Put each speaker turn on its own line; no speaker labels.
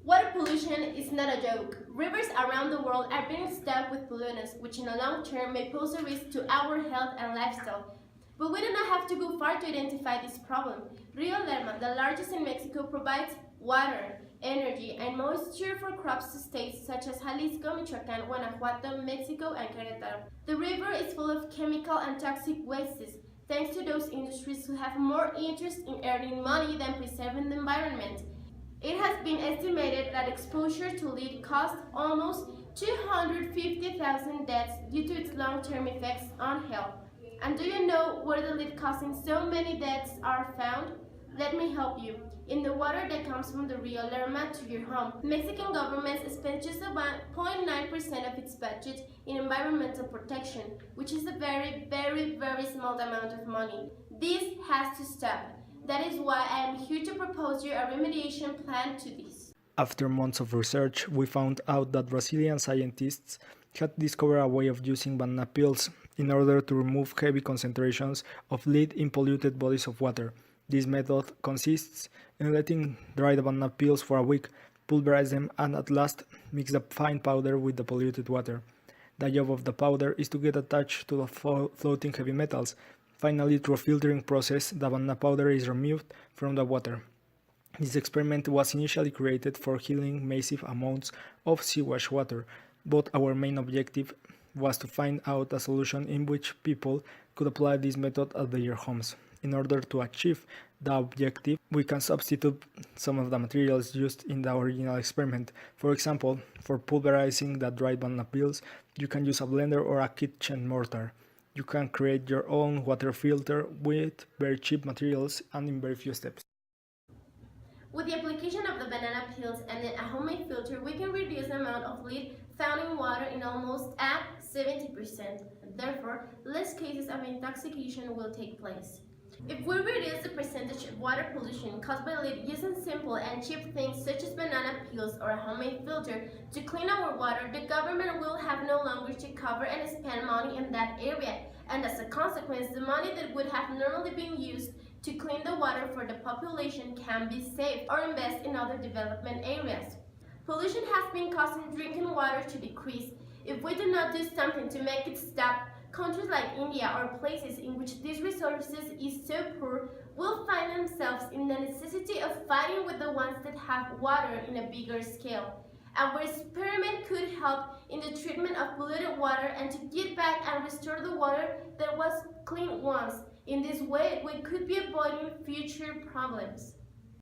Water pollution is not a joke. Rivers around the world are being stuck with pollutants, which in the long term may pose a risk to our health and lifestyle. But we do not have to go far to identify this problem. Rio Lerma, the largest in Mexico, provides water, energy, and moisture for crops to states such as Jalisco, Michoacán, Guanajuato, Mexico, and Querétaro. The river is full of chemical and toxic wastes, thanks to those industries who have more interest in earning money than preserving the environment. It has been estimated that exposure to lead costs almost 250,000 deaths due to its long-term effects on health. And do you know where the lead causing so many deaths are found? Let me help you. In the water that comes from the Rio Lerma to your home. Mexican government spends just about 0.9% of its budget in environmental protection, which is a very small amount of money. This has to stop. That is why I am here to propose you a remediation plan to this.
After months of research, we found out that Brazilian scientists had discovered a way of using banana peels in order to remove heavy concentrations of lead in polluted bodies of water. This method consists in letting dry the banana peels for a week, pulverize them, and at last mix the fine powder with the polluted water. The job of the powder is to get attached to the floating heavy metals. Finally, through a filtering process, the banana powder is removed from the water. This experiment was initially created for healing massive amounts of sewage water, but our main objective was to find out a solution in which people could apply this method at their homes. In order to achieve the objective, we can substitute some of the materials used in the original experiment. For example, for pulverizing the dried banana peels, you can use a blender or a kitchen mortar. You can create your own water filter with very cheap materials and in very few steps.
With the application of the banana peels and a homemade filter, we can reduce the amount of lead found in water in almost at 70%. Therefore, less cases of intoxication will take place. If we reduce the percentage of water pollution caused by lead using simple and cheap things such as banana peels or a homemade filter to clean our water, the government will have no longer to cover and spend money in that area, and as a consequence, the money that would have normally been used to clean the water for the population can be saved or invest in other development areas. Pollution has been causing drinking water to decrease. If we do not do something to make it stop, countries like India or places in which these resources is so poor will find themselves in the necessity of fighting with the ones that have water in a bigger scale. Our experiment could help in the treatment of polluted water and to get back and restore the water that was clean once. In this way, we could be avoiding future problems.